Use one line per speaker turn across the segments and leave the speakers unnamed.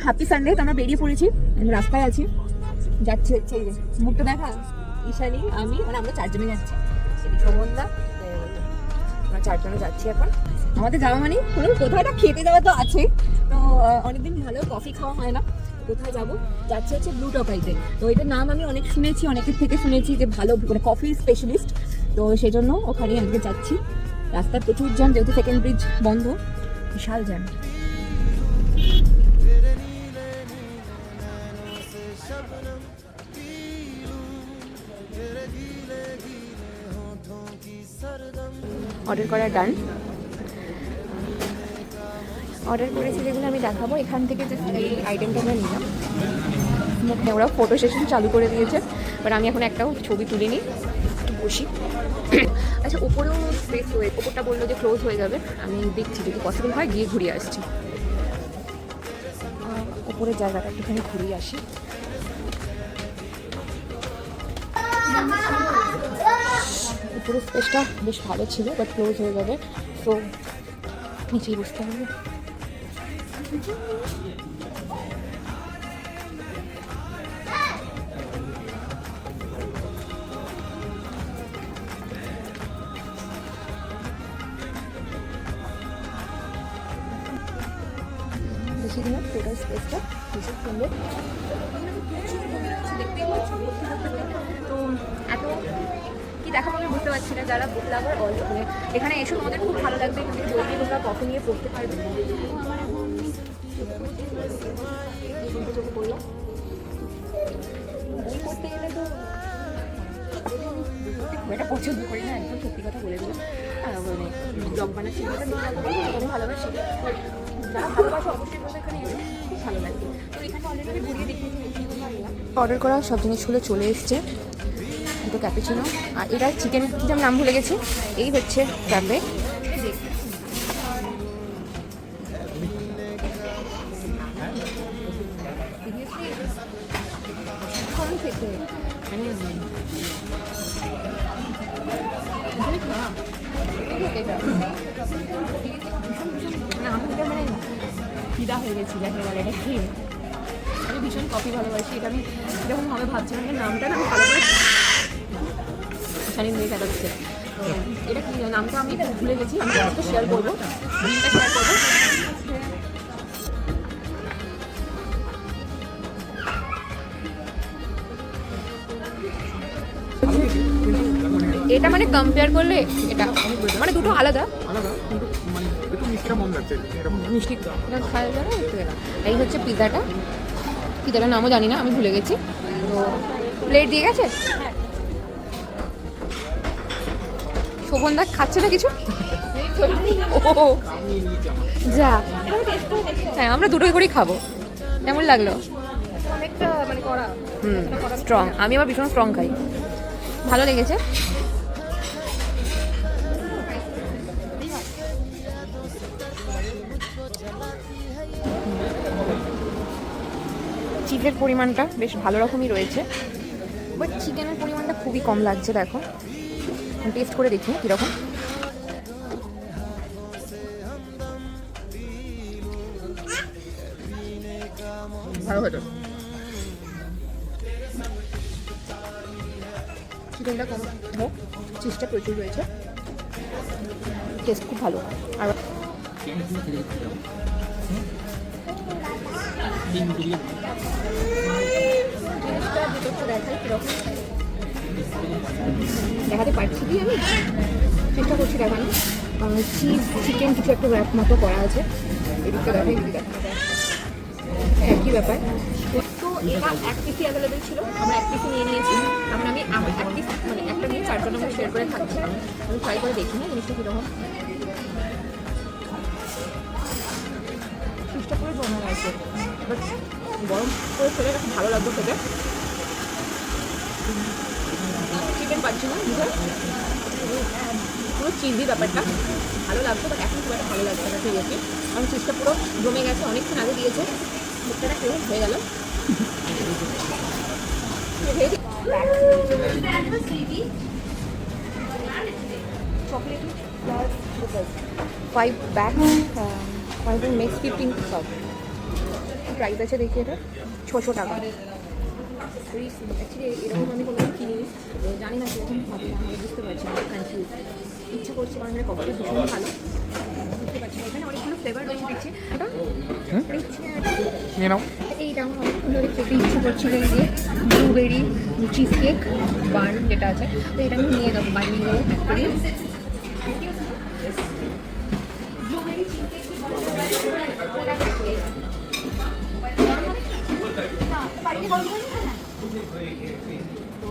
Happy Sunday. তো আমরা বেরিয়ে পড়েছি, রাস্তায় আছি, যাচ্ছি হচ্ছে এই যে মুখটা দেখা, ঈশানী, আমি, মানে আমরা চারজনে যাচ্ছি, শোভনদা, আমরা চারজনে যাচ্ছি এখন। আমাদের যাওয়া মানে কোনো কোথাও একটা খেতে যাওয়া তো আছে, তো অনেকদিন ভালো কফি খাওয়া হয় না, কোথায় যাবো, যাচ্ছি হচ্ছে ব্লু টকাইতে। তো এটার নাম আমি অনেক শুনেছি, অনেকের থেকে শুনেছি যে ভালো মানে কফি স্পেশালিস্ট, তো সেই জন্য ওখানেই আজকে যাচ্ছি। রাস্তায় প্রচুর জ্যাম, যেহেতু সেকেন্ড ব্রিজ বন্ধ, বিশাল জ্যাম। অর্ডার করা ডান। অর্ডার করেছি যেগুলো আমি দেখাবো, এখান থেকে যে এই আইটেমটা আমরা নিলাম। ওরা ফটো সেশন চালু করে দিয়েছে, বাট আমি এখন একটাও ছবি তুলিনি, বসি। আচ্ছা, ওপরেও স্পেস হয়ে, ওপরটা বললো যে ক্লোজ হয়ে যাবে, আমি দেখছি যদি পসিবল হয় গিয়ে ঘুরিয়ে আসছি। ওপরের জায়গাটা একটুখানি ঘুরিয়ে আসি। পুরো স্পেসটা বেশ ভালো ছিল, বাট ক্লোজ হয়ে যাবে, তো নিচেই বসতে হবে। দেখি দিলাম টোটাল স্পেসটা ভীষণ সুন্দর। তো এত কি দেখাবো আমি বুঝতে পারছি না, যারা বুক লাভার মানে এখানে এসে তোমাদের খুব ভালো লাগবে, এখান থেকে বই নিয়ে তোমরা কফি নিয়ে পড়তে পারবে। চোখে পড়লো বই পড়তে গেলে তো এটা পছন্দ করি না, একদম সত্যি কথা বলে দিল, মানে ব্লগ বানাচ্ছি আমি ভালোবাসি, যারা ভালোবাসে অবশ্যই এখানে এসে খুব ভালো লাগবে। তো এখানে অলরেডি ঘুরিয়ে দেখিয়েছি। অর্ডার করা সব জিনিসগুলো চলে এসছে, দুটো ক্যাপুচিনো, আর এটা চিকেন যেমন নাম ভুলে গেছি, এই হচ্ছে ফ্রাপে। মানে ফিদা হয়ে গেছি যাকে বলে, এটা খেয়ে আমি ভীষণ কফি ভালোবাসি। এটা আমি যখন হবে ভাবছিলাম যে নামটা না আমি ভালো করে নিয়ে দেখাচ্ছে, এটা কি নামটা আমি ভুলে গেছি, আমি একটু শেয়ার করবো, লিঙ্কটা শেয়ার করবো। এটা মানে কম্পেয়ার করলে এটা মানে দুটো আলাদা মিষ্টি খাওয়া যাবে। এই হচ্ছে পিৎজাটা, পিৎজাটার নামও জানি না, আমি ভুলে গেছি। তো প্লেট দিয়ে গেছে, শোভনদা খাচ্ছে না কিছু, ও যা, হ্যাঁ আমরা দুটোই করেই খাবো। কেমন লাগলো? স্ট্রং, আমি আবার ভীষণ স্ট্রং খাই, ভালো লেগেছে। চিকেনের পরিমাণটা বেশ ভালো রকমই রয়েছে, বাট চিকেনের পরিমাণটা খুবই কম লাগছে। দেখো টেস্ট করে দেখি কীরকম। ভালো হতো, চিকেনটা কম হোক, চিজটা প্রচুর রয়েছে, টেস্ট খুব ভালো। আর দেখাতে পারছি কি আমি চেষ্টা করছি দেখানো, চিজ চিকেন কিছু একটা র্যাপ মতো করা আছে, এদিকটা দেখা এদিকে দেখা একই ব্যাপার। তো এটা এক পিসি অ্যাভেলেবেল ছিল, আমরা এক পিসি নিয়ে নিয়েছি, এখন আমি এক পিস মানে একটা নিয়ে চারজন আমরা শেয়ার করে খাচ্ছি। আমি ট্রাই করে দেখি না জিনিসটা কীরকম, চিজটা পুরো জমে আছে, বাট গরম করে খেলে এটা খুব ভালো লাগবে খেতে। চিকেন পাচ্ছি না বুঝে, পুরো চিজি ব্যাপারটা ভালো লাগতো, বাট এখন খুব একটা ভালো লাগছে না। ঠিক আছে, কারণ চিজটা পুরো জমে গেছে, অনেকক্ষণ আগে দিয়েছে, মুখটা কেমন হয়ে গেল। chocolate plus 5 bags, 5 makes 15 cups. Price আছে দেখি, এটা 600 টাকা। অ্যাকচুয়ালি এরকম আমি কোনো কিনি জানি না কীরকম হবে, আমি বুঝতে পারছি না, কনফিউজ। ইচ্ছা করছে কারণ এটা কফি ভীষণ ভালো, বুঝতে পারছি না। এখানে অনেকগুলো ফ্লেভার রয়েছে দেখছি, এইটা আমার খেতে ইচ্ছে করছিল, এই যে ব্লুবেরি চিজ কেক বান যেটা আছে, তো এটা আমি নিয়ে দেবো, বানিয়ে দেবো ফ্যাক্টরি।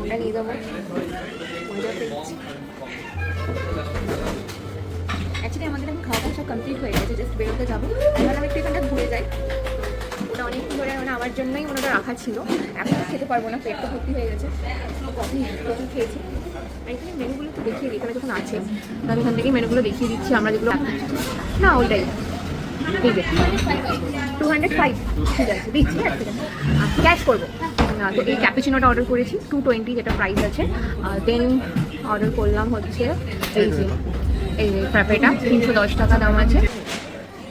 ওটা নিয়ে দেবো, মজা পেয়েছি। অ্যাকচুয়ালি আমাদের এখন খাওয়া দাওয়া সব কমপ্লিট হয়ে গেছে, জাস্ট বেরোতে যাবো। এখন আমি একটু এখানটা ঘুরে যাই, ওটা অনেকক্ষণ ধরে মানে আমার জন্যই ওনাটা রাখা ছিল, এখন খেতে পারবো না, পেট তো ভর্তি হয়ে গেছে। কফি খেয়েছি। আর এখানে মেনুগুলো একটু দেখিয়ে দিই, এখানে যখন আছে আমি এখান থেকেই মেনুগুলো দেখিয়ে দিচ্ছি আমরা যেগুলো। না ওইটাই এই যে 205, ঠিক আছে দিচ্ছি, ক্যাশ করবো। তো এই ক্যাপুচিনোটা অর্ডার করেছি 220 যেটা প্রাইস আছে। দেন অর্ডার করলাম হচ্ছে এই যে ফ্রাপেটা 310 টাকা দাম আছে।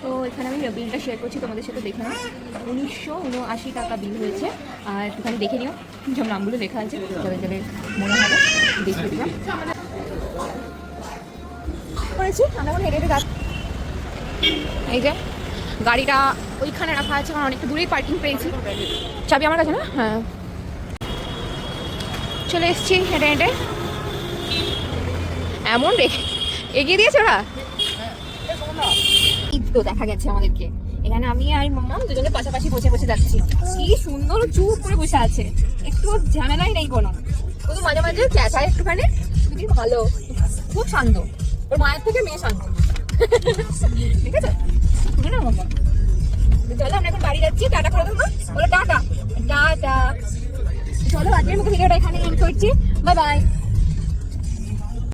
তো এখানে আমি বিলটা শেয়ার করছি তোমাদের সাথে, দেখে নাও 1979 টাকা বিল হয়েছে। আর একটুখানি দেখে নিও সব নামগুলো লেখা আছে, যাবে যাবে মনে হবে দেখে দিলাম করেছি। আমরা এখন হেঁটে হেঁটে যাচ্ছি, এই যে গাড়িটা ওইখানে রাখা আছে, আমার অনেকটা দূরেই পার্কিং পেয়েছি। চাবি আমার কাছে না? হ্যাঁ, চলে এসছি হেঁটে হেঁটে। এমন রেখে এগিয়ে দিয়েছে ওরা, তো দেখা গেছে আমাদেরকে। এখানে আমি আর মাম্মাম দুজনে পাশাপাশি বসে বসে যাচ্ছি, কি সুন্দর চুপ করে বসে আছে, একটু ঝামেলাই নেই কোনো, শুধু মাঝে মাঝে চেঁচায় একটুখানি, খুবই ভালো, খুব শান্ত, ওর মায়ের থেকে মেয়ে শান্ত, ঠিক আছে না মাম্মা? চলো আমরা এখন বাড়ি যাচ্ছি, টাটা করে দেবো, বলো টাটা টাটা। চলো আজকের মতো ভিডিওটা এখানে এন্ড করছি, বাই বাই।